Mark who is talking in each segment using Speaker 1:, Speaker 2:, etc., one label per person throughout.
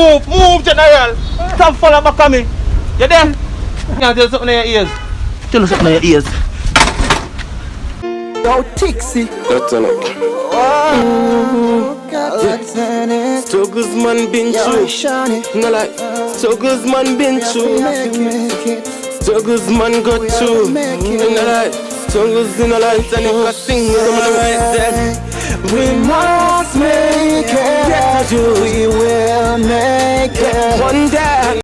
Speaker 1: Move, General. Stop following back on me. You there? Tell us something in your ears. Tell us something in your ears.
Speaker 2: Yo, Tixie.
Speaker 3: That's enough. Struggles man been through. No like struggles man been through. Struggles man got through. No like struggles in a life and if I sing we must make it. Yes, we will make it one day.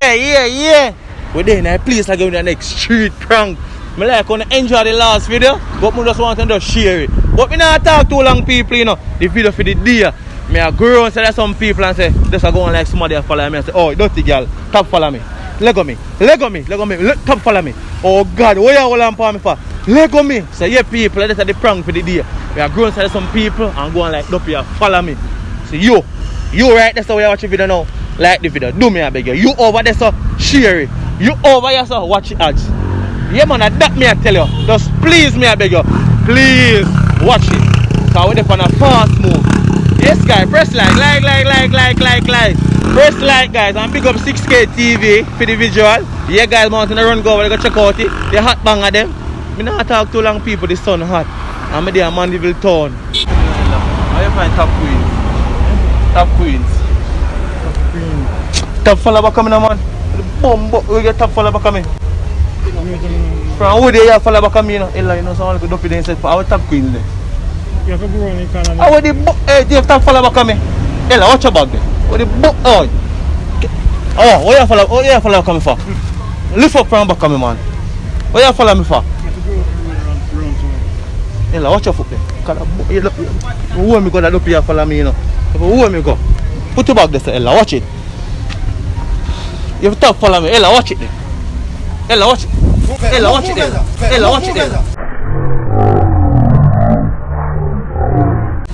Speaker 1: Yeah. We're there in a place like the next street prank. I like when I enjoy the last video, but I just want to just share it. But I not talk too long people, you know. The video for the day. I go and say there's some people and say, this are going like somebody follow me and say, oh, dirty girl, top follow me. Lego me, top follow me. Oh God, what you hold on for me for? Lego me. So yeah people, that's the prank for the day. We are going to say some people and going like, don't follow me. So you right, that's how you watch the video now. Like the video, do me I beg you. You over there so share it. You over here so watch it ads. Yeah man, that me I tell you. Just please me I beg you. Please watch it. Cause we're on a fast move. Yes guys, press like. Press like guys and pick up 6K TV for the visual. Yeah guys, mountain run go over, go check out it. The hot bang of them. Me not talk too long people, the sun hot. I'm there at Mandeville town. How you find top queens? Top queens. Top follow back coming man. We get top follow back coming. From who they follow back coming, you know? Ella, you know, someone could dump it inside for our top queen there.
Speaker 4: You have to go on in Canada.
Speaker 1: How the they have top follow back coming? Ella, watch your bag there. What the oh, where you follow? What you follow back coming for? Lift up from back coming, man. Where you follow me for?
Speaker 4: You have to go around somewhere.
Speaker 1: Ella, watch your foot there. Who me go that up here follow me, you know? Who me go? Put your bag there, Ella, watch it. You have to talk follow me. Ella, watch it there. Ella, watch it. Ella, watch it there. Ella, watch it there.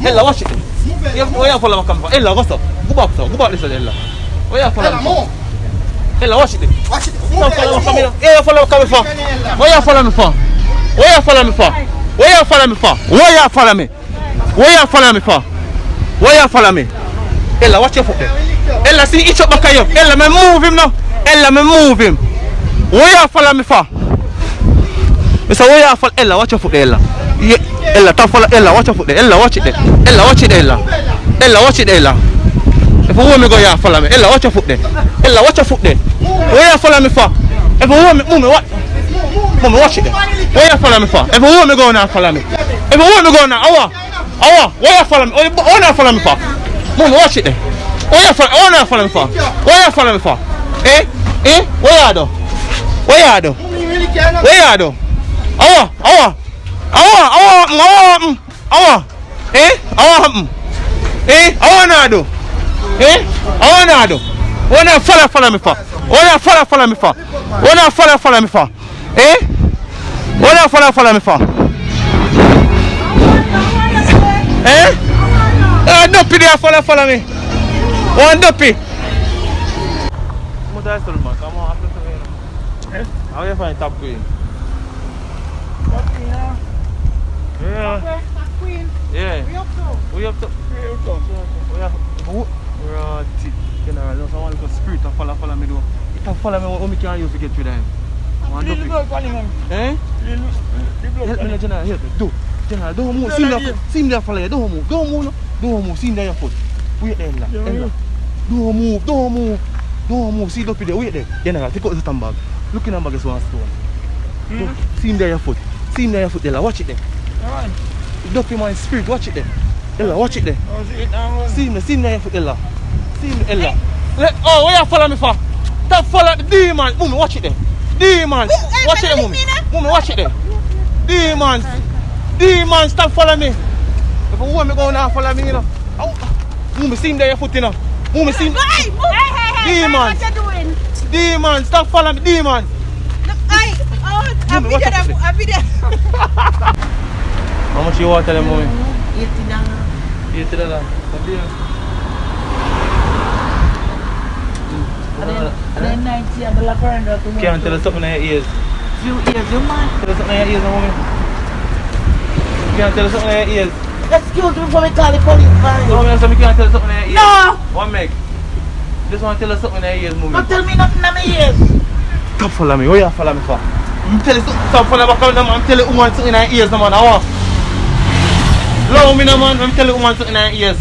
Speaker 1: Ella, watch it there. Where you follow me come from? Ella, what's up? Go back this way, Ella. Where you follow me from? Ella, watch it there.
Speaker 2: Watch it.
Speaker 1: Stop follow me from me. Where you follow me coming from? Where you follow me from? Where you follow me from? Where you follow me from? Where you follow me? Where you follow me from? Where you follow me? Ella, watch your foot there. Ella, see each up back of you. Ella, me move him now. Ella, me move him. Where you follow me for? Mister, where you follow? Ella, watch your foot there, Ella. Yeah. Ella, top follow. Ella, watch your foot there. Ella, watch it there. Ella, watch it there, Ella. Ella, watch it there, Ella. If you want me go, you follow me. Ella, watch your foot there. Ella, watch your foot there. Where you follow me for? If you want me, move me, what? Move me, watch it there. Where you follow me for? If you want me go now, follow me. If you want me go now, where you follow me? Where you follow me for? Move me, watch it there. Where you follow me for? Where you follow me for? Eh? Where you do? Where you do? Where you do? Eh? Na do? Na do? Where you follow me for? Where you follow me for? Where you follow me for? Eh? Where you follow me for? Eh? Dumpy there follow me. One dumpy. Come on, how you find top queen?
Speaker 4: Top queen, huh?
Speaker 1: Yeah.
Speaker 4: Top queen.
Speaker 1: Yeah. We up to. Right. General, no someone like a spirit to follow me though. If I follow me, what me can use to get through them? One
Speaker 4: Little
Speaker 1: dumpy.
Speaker 4: blood running on.
Speaker 1: Eh?
Speaker 4: Little blood
Speaker 1: Help me,
Speaker 4: running.
Speaker 1: General. Help me. Do. General, don't move. See me there follow you. Don't move. Don't move. See me there your foot. Wait there, Ella. Don't move. See it up there. Wait there. General, take out the stand bag. Look in the bag is one stone. See him there your foot. Ella. Watch it there.
Speaker 4: Alright.
Speaker 1: Dumpy man spirit. Watch it there. Ella, watch it there.
Speaker 4: Oh, see it now.
Speaker 1: See him there your foot, Ella. See him, Ella. Where you follow me for? Stop follow the demon. Mummy, watch it there. Demon. Watch it there, Mummy. Mummy, watch it there. Demons. Stop follow me. If you want me go now, follow me, you know. Mummy, see him there your foot, you know. Mummy, see him.
Speaker 5: Hey,
Speaker 1: Demons.
Speaker 5: what you doing?
Speaker 1: Demons, stop following me, demons.
Speaker 5: I'm video.
Speaker 1: How much you want to tell them, Mommy?
Speaker 5: $80.
Speaker 1: $80.
Speaker 5: Then 90 and the lavender to me.
Speaker 1: Can't tell us something in your ears.
Speaker 5: Few ears, you man.
Speaker 1: Tell us something in your ears, Mommy. Can't tell us something in your ears.
Speaker 5: Excuse me before we call the police, man.
Speaker 1: No, man, so me can't tell you something in your ears.
Speaker 5: No!
Speaker 1: One make. Just want to tell you something in your ears, mummy.
Speaker 5: Don't tell me nothing in my ears.
Speaker 1: Stop follow me. Where you follow me for? I'm telling you stop follow back up, man. I'm telling you woman something in her ears, man. I want. Love me, no, man. I'm telling you woman something in her ears.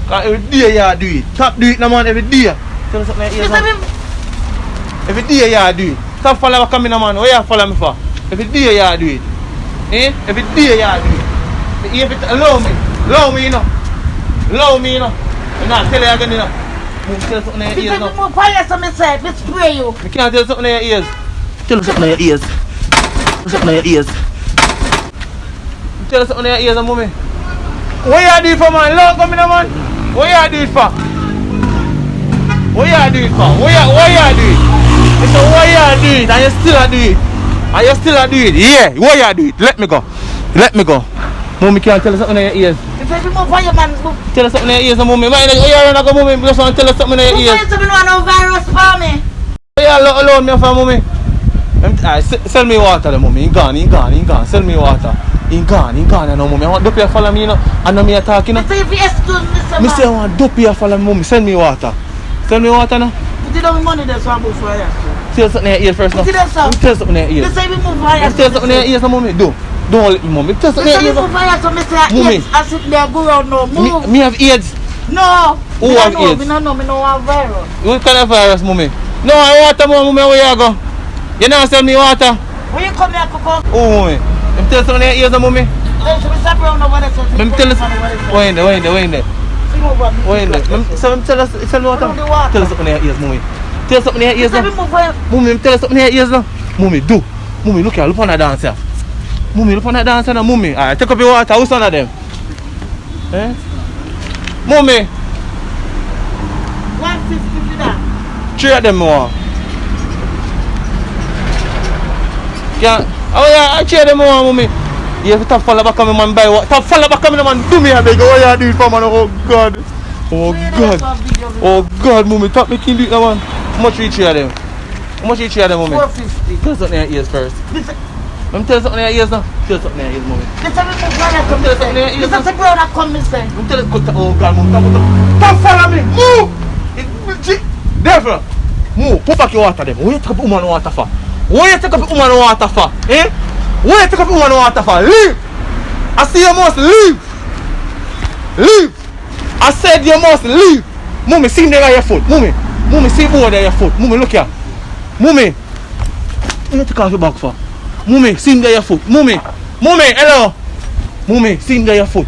Speaker 1: Cause every day you do it. Stop do it, no, man. Every day. Tell you something in her ears, man. Every day you do it. Stop follow back up, no, man. Where you follow me for? Every day you do it. Eh? Every day you do it. Allow me, you know. Allow me, you know. I'm not telling you again, you know. Move, tell you something in your ears,
Speaker 5: Because
Speaker 1: no.
Speaker 5: move quiet to myself, it's spray you.
Speaker 1: I can't tell you something in your ears. Tell you something in your ears. Tell you something in your ears. Tell you something in your ears, mommy. What you do it for, man? Look, come in, man. What you do it for? What you do it for? What you do it? It's a what you do it, and you still do it. And you still do it. Yeah, what you do it? Let me go. Let me go. Mommy can't tell you something in your ears.
Speaker 5: If I move quiet, man, move.
Speaker 1: Tell us something in your ears, mommy. Why you run go, mommy? Just want to tell us something in your
Speaker 5: Move
Speaker 1: ears.
Speaker 5: quiet to me, no virus for me.
Speaker 1: Yeah, alone me for mommy. Sell me water, the mommy. He gone. Sell me water. He gone, no mommy. I want Duppy to follow me, you know. I know me talking, you know.
Speaker 5: So if you excuse me, sir,
Speaker 1: Me say I want Duppy to follow me, mommy. Send me water. Send me water, no.
Speaker 5: put it on money, that's what I'm for you.
Speaker 1: Tell something in your ears first, no.
Speaker 5: Put it on, sir.
Speaker 1: Tell something in your
Speaker 5: Just
Speaker 1: ears.
Speaker 5: say we move quiet.
Speaker 1: Tell something in your ears, no, mommy. Don't let me, mommy. Tell something in
Speaker 5: Just say
Speaker 1: your
Speaker 5: we
Speaker 1: ears.
Speaker 5: move quiet, so me say
Speaker 1: Mommy.
Speaker 5: I sit there, go around, no, move.
Speaker 1: Me have AIDS.
Speaker 5: No.
Speaker 1: Who
Speaker 5: Me
Speaker 1: have
Speaker 5: no know,
Speaker 1: AIDS?
Speaker 5: Me no know, me no have virus.
Speaker 1: What kind of virus, mommy? No, I water, mommy. Where you go? You not sell me water?
Speaker 5: When you come here, Coco,
Speaker 1: Oh, mommy. Them tell something in your ears, no, mommy.
Speaker 5: then she will stop around over there. So she
Speaker 1: Them
Speaker 5: put
Speaker 1: tell
Speaker 5: the
Speaker 1: us.
Speaker 5: money where it's at.
Speaker 1: Wait there.
Speaker 5: Sing over me.
Speaker 1: Wait there. So tell us, tell me water.
Speaker 5: Put on the water.
Speaker 1: Tell us something in your ears, mommy. Tell us something in your ears,
Speaker 5: Just say we
Speaker 1: no.
Speaker 5: move quiet.
Speaker 1: Mommy, tell us something in your ears, no. Mommy, do. Mommy, look here, look on that dance here. Mommy, look on that dance here, mommy. Alright, take up your water. Who's one of them? Eh? Mommy,
Speaker 5: 150 for that.
Speaker 1: 3 of them more. Yeah. Oh yeah, I 3 of them more, mommy. You have to top follow back on me, man. Buy what? Top follow back on me, man. Do me a beg. What you do it for, man? Oh God. Oh God. Oh God, mommy. Top me kill it, man. How much each of them? How much each of them, mommy?
Speaker 5: 450.
Speaker 1: Tell us something in your ears first.
Speaker 5: This
Speaker 1: Let me tell you something in your ears now. Tell us something in your ears, mommy.
Speaker 5: is we move quiet to me.
Speaker 1: Tell us something in your ears.
Speaker 5: This is the ground that come, me say.
Speaker 1: Let me tell you. Oh God, move. Come follow me. Move. Devil. Move. Put back your water, them. Where you take up woman water for? Where you take up woman water for? Eh? Where you take up woman water for? Leave. I say you must leave. Leave. I said you must leave. Mommy, see there on your foot. Mommy, see over there your foot. Mommy, look here. Mommy. What you take off your back for? Mommy, see there your foot. Mommy, hello. Mommy, see there your foot.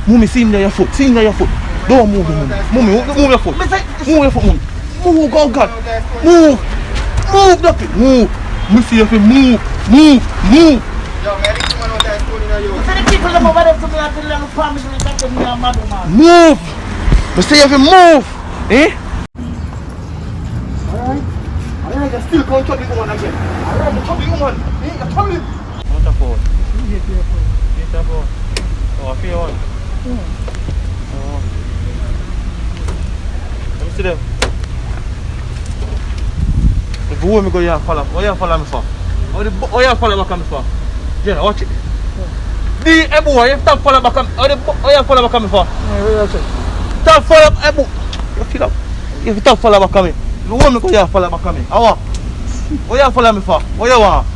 Speaker 1: Mommy, see there your foot. See there your foot. Don't move, mommy. Move your foot.
Speaker 5: Me say,
Speaker 1: Move your foot, mommy. Move, oh God. Move. Move, duck it. Move. Me see if you move. Move.
Speaker 5: me say the people them over there to me and tell them promise me that me a mad woman.
Speaker 1: Move. Me see if you move. Eh? Alright, you still can't trouble the woman again. Alright, you trouble the woman. Eh? You trouble him. What the phone? Get the phone. Oh, I feel one. Oh. Let me see them. If you want me go here and follow, what you follow me for? What you follow back on me for? Jenna, watch it. The boy, you stop follow back on me. What you follow back on me for? Stop follow back on me. You feel up. If you stop follow back on me. If you want me go here and follow back on me. I want. What you follow me for? What you want?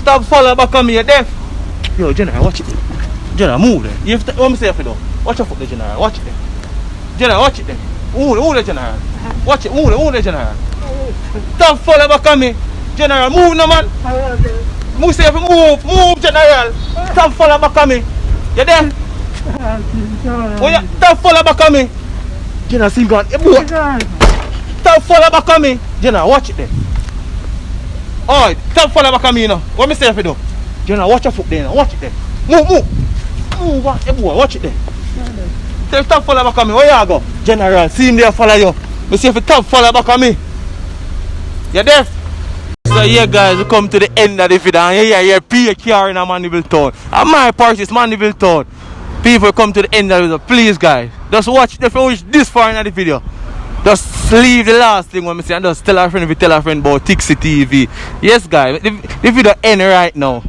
Speaker 1: Stop follow back on me, you're deaf. Yo, Jenna, watch it. Jenna, move there. You have to, what me say if you do? Watch your foot there, Jenna. Watch it there. Jenna, watch it there. Move there, Jenna. Watch it, move there, Jenna. Stop follow back on me. General, move no man. Move say if you move General. Stop follow back on me. You there? Oh yeah, stop follow back on me. General, see gone. Stop follow back on me. General, watch it there. Alright, stop follow back on me now. What me say if you do? General, watch your foot there now. Watch it there. Move, watch it there. Tell stop follow back on me. Where you go? General, see him there follow you. Me see if you stop follow back on me. You deaf? So yeah guys, we come to the end of the video and yeah, PKR in a Mandeville Town. And my part is Mandeville Town. People come to the end of the video. Please guys, just watch if you reach this far in the video. Just leave the last thing when I say and just tell a friend if you tell a friend about Tixi TV. Yes guys, the video end right now.